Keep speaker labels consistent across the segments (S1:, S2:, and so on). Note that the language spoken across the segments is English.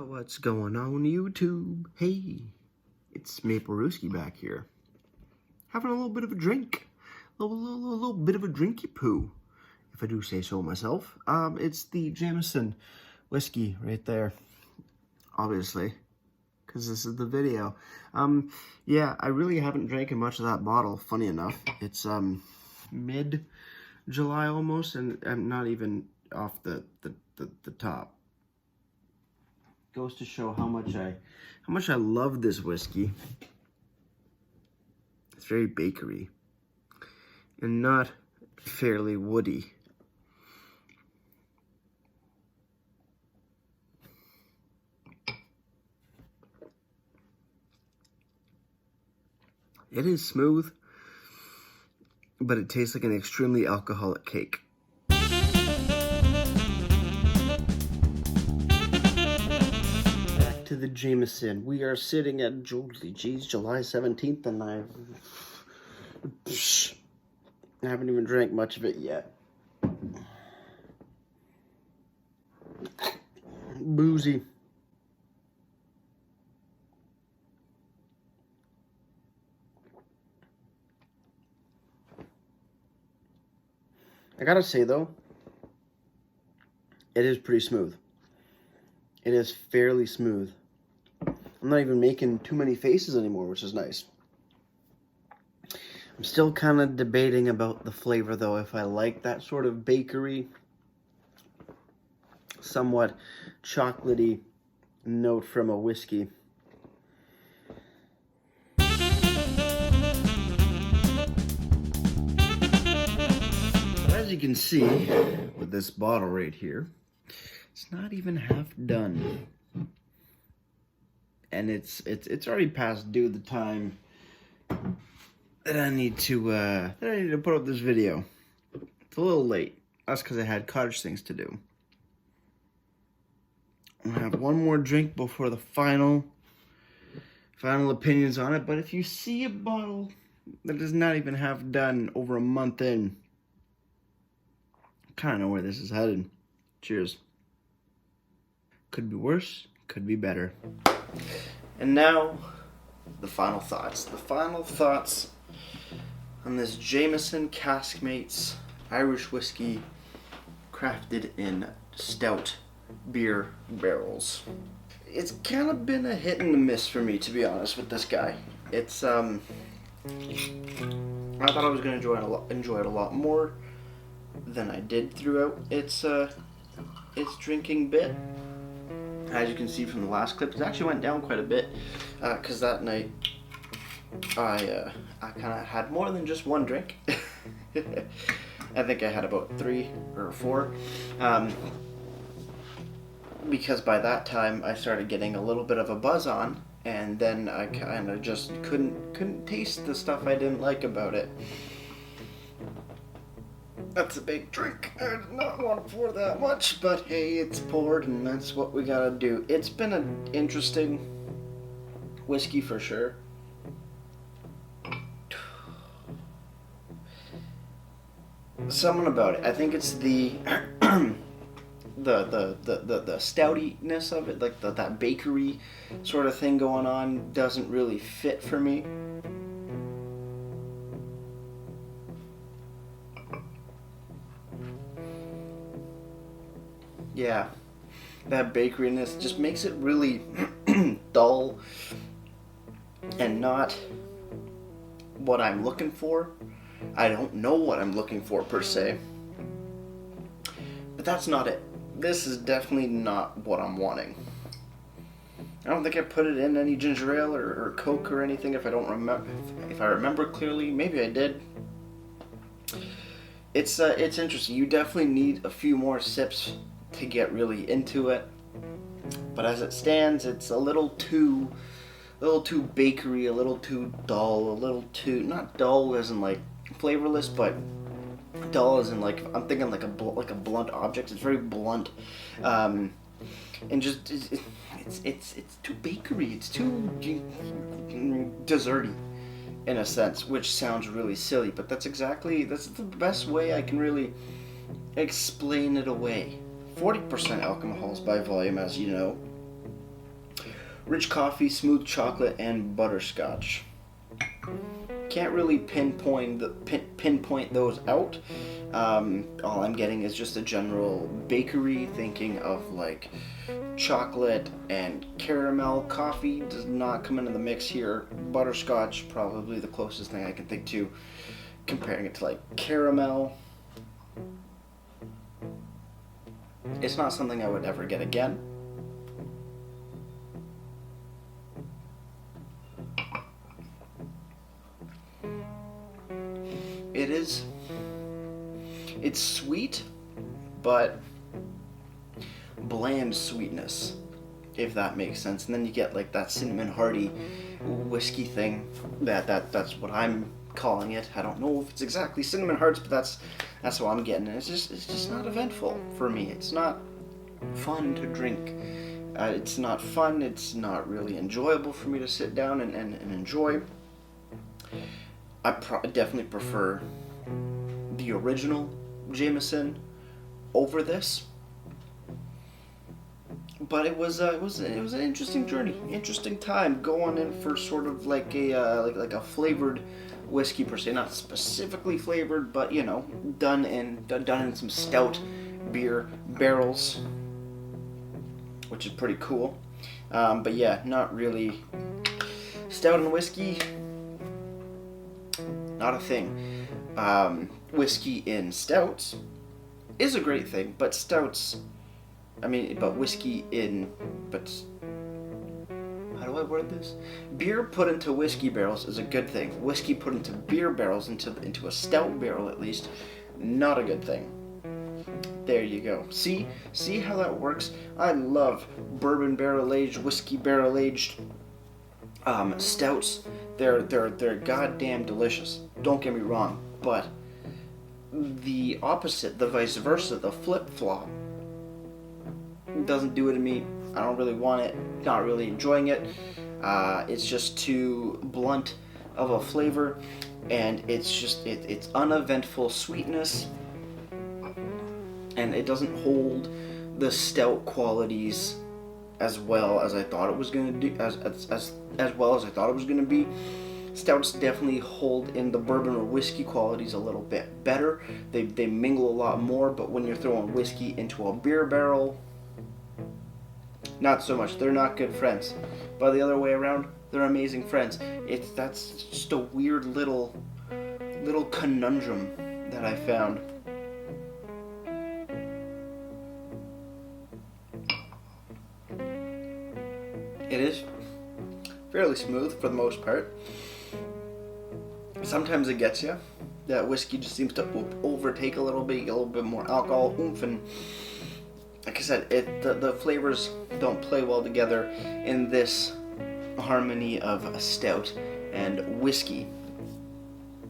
S1: What's going on YouTube? Hey, it's Maple Rooski back here. Having a little bit of a drink. A little bit of a drinky poo, if I do say so myself. It's the Jameson whiskey right there. Obviously, because this is the video. Yeah, I really haven't drank much of that bottle, funny enough. It's mid-July almost, and I'm not even off the top. Goes to show how much I love this whiskey. It's very bakery and not fairly woody. It is smooth, but it tastes like an extremely alcoholic cake. To the Jameson. We are sitting at July 17th, and I haven't even drank much of it yet. Boozy. I gotta say though, it is pretty smooth. It is fairly smooth. I'm not even making too many faces anymore, which is nice. I'm still kind of debating about the flavor, though, if I like that sort of bakery, somewhat chocolatey note from a whiskey. As you can see with this bottle right here, it's not even half done, and it's already past due the time that I need to put up this video. It's a little late. That's because I had cottage things to do. I have one more drink before the final opinions on it. But if you see a bottle that is not even half done over a month in, I kind of know where this is headed. Cheers. Could be worse, could be better. And now, the final thoughts. The final thoughts on this Jameson Caskmates Irish whiskey crafted in stout beer barrels. It's kind of been a hit and a miss for me, to be honest, with this guy. It's, I thought I was going to enjoy it a lot more than I did throughout its drinking bit. As you can see from the last clip, it actually went down quite a bit, because that night I kind of had more than just one drink. I think I had about 3 or 4, because by that time I started getting a little bit of a buzz on, and then I kind of just couldn't taste the stuff I didn't like about it. That's a big drink. I did not want to pour that much, but hey, it's poured, and that's what we gotta do. It's been an interesting whiskey for sure. Something about it. I think it's the the stoutiness of it, like that bakery sort of thing going on, doesn't really fit for me. Yeah, that bakeryness just makes it really dull and not what I'm looking for. I don't know what I'm looking for per se, but that's not it. This is definitely not what I'm wanting. I don't think I put it in any ginger ale or Coke or anything. If I don't remember, if I remember clearly, maybe I did. It's interesting. You definitely need a few more sips to get really into it, but as it stands, it's a little too bakery, a little too dull, a little too, not dull as in like flavorless, but dull as in like, I'm thinking like a blunt object. It's very blunt, and just it's too bakery. It's too desserty in a sense, which sounds really silly, but that's the best way I can really explain it away. 40% alcohols by volume, as you know. Rich coffee, smooth chocolate, and butterscotch. Can't really pinpoint those out. All I'm getting is just a general bakery, thinking of like chocolate and caramel. Coffee does not come into the mix here. Butterscotch, probably the closest thing I can think to, comparing it to like caramel. It's not something I would ever get again. It's sweet, but bland sweetness, if that makes sense. And then you get like that cinnamon hearty whiskey thing. That's what I'm calling it. I don't know if it's exactly cinnamon hearts, but that's what I'm getting. And it's just not eventful for me. It's not fun to drink. It's not fun. It's not really enjoyable for me to sit down and enjoy. I definitely prefer the original Jameson over this, but it was an interesting journey, interesting time going in for sort of like a flavored whiskey per se, not specifically flavored, but you know, done in some stout beer barrels, which is pretty cool. But yeah, not really stout and whiskey. Not a thing. Whiskey in stouts is a great thing, but how do I word this? Beer put into whiskey barrels is a good thing. Whiskey put into beer barrels, into a stout barrel at least, not a good thing. There you go. See how that works? I love bourbon barrel aged, whiskey barrel aged stouts. They're goddamn delicious. Don't get me wrong, but the opposite, the vice versa, the flip flop, doesn't do it to me. I don't really want it. Not really enjoying it. It's just too blunt of a flavor, and it's uneventful sweetness, and it doesn't hold the stout qualities as well as I thought it was going to do, as well as I thought it was going to be. Stouts definitely hold in the bourbon or whiskey qualities a little bit better. They mingle a lot more, but when you're throwing whiskey into a beer barrel, not so much. They're not good friends. But the other way around, they're amazing friends. That's just a weird little conundrum that I found. It is fairly smooth for the most part. Sometimes it gets you. That whiskey just seems to overtake a little bit more alcohol, oomph, and like I said, the flavors don't play well together in this harmony of a stout and whiskey.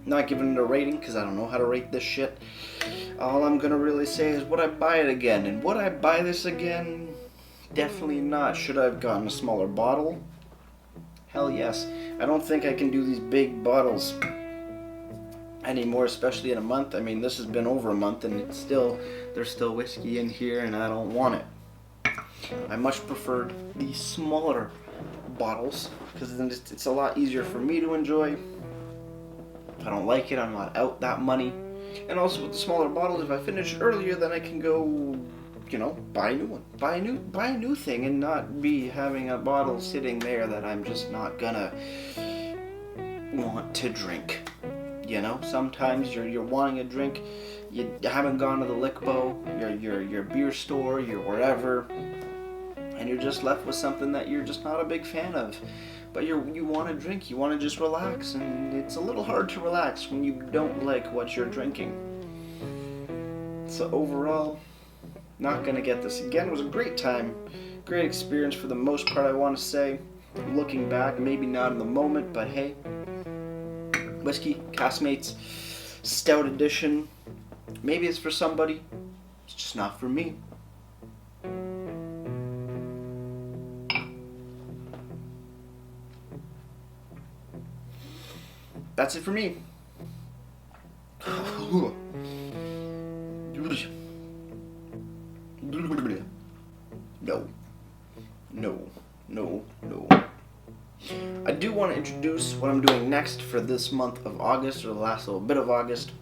S1: Not giving it a rating because I don't know how to rate this shit. All I'm gonna really say is, would I buy it again? And would I buy this again? Definitely not. Should I have gotten a smaller bottle? Hell yes. I don't think I can do these big bottles anymore, especially in a month. I mean, this has been over a month and there's still whiskey in here and I don't want it. I much preferred the smaller bottles because then it's a lot easier for me to enjoy. If I don't like it, I'm not out that money. And also with the smaller bottles, if I finish earlier, then I can go, buy a new one, buy a new thing, and not be having a bottle sitting there that I'm just not gonna want to drink. Sometimes you're wanting a drink, you haven't gone to the Lickbo, your beer store, your wherever, and you're just left with something that you're just not a big fan of. But you want to drink, you want to just relax, and it's a little hard to relax when you don't like what you're drinking. So overall, not gonna get this again. It was a great time, great experience for the most part, I want to say. Looking back, maybe not in the moment, but hey, whiskey, Castmates, Stout Edition, maybe it's for somebody, it's just not for me. That's it for me. No. want to introduce what I'm doing next for this month of August, or the last little bit of August.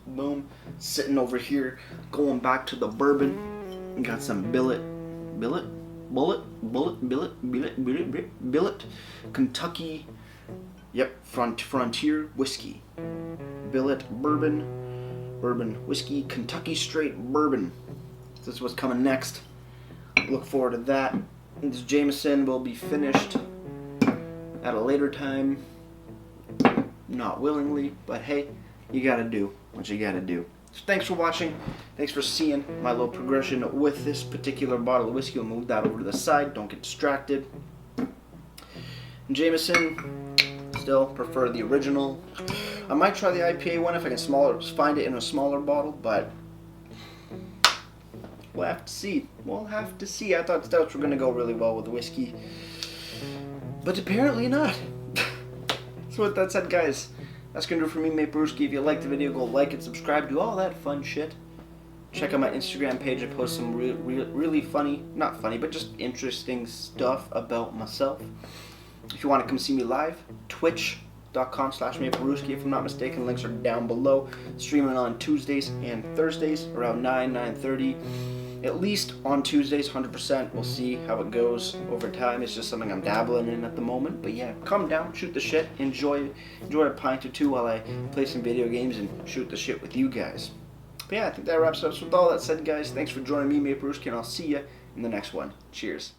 S1: Boom. Sitting over here, going back to the bourbon. Got some billet, Kentucky, yep, Frontier whiskey. Billet bourbon, whiskey, Kentucky straight bourbon. This is what's coming next. Look forward to that. This Jameson will be finished at a later time. Not willingly, but hey, you gotta do what you gotta do. So thanks for watching. Thanks for seeing my little progression with this particular bottle of whiskey. I'll move that over to the side. Don't get distracted. Jameson, still prefer the original. I might try the IPA one if I can find it in a smaller bottle, but we'll have to see. We'll have to see. I thought stouts were going to go really well with the whiskey, but apparently not. So with that said, guys, that's going to do it for me, Maple Brewski. If you liked the video, go like and subscribe, do all that fun shit. Check out my Instagram page. I post some really funny, not funny, but just interesting stuff about myself. If you want to come see me live, twitch.com/MapleBrewski, if I'm not mistaken. Links are down below. Streaming on Tuesdays and Thursdays around 9:30. At least on Tuesdays, 100%. We'll see how it goes over time. It's just something I'm dabbling in at the moment. But yeah, come down, shoot the shit, enjoy a pint or two while I play some video games and shoot the shit with you guys. But yeah, I think that wraps it up. So with all that said, guys, thanks for joining me, Maple Brewski, and I'll see you in the next one. Cheers.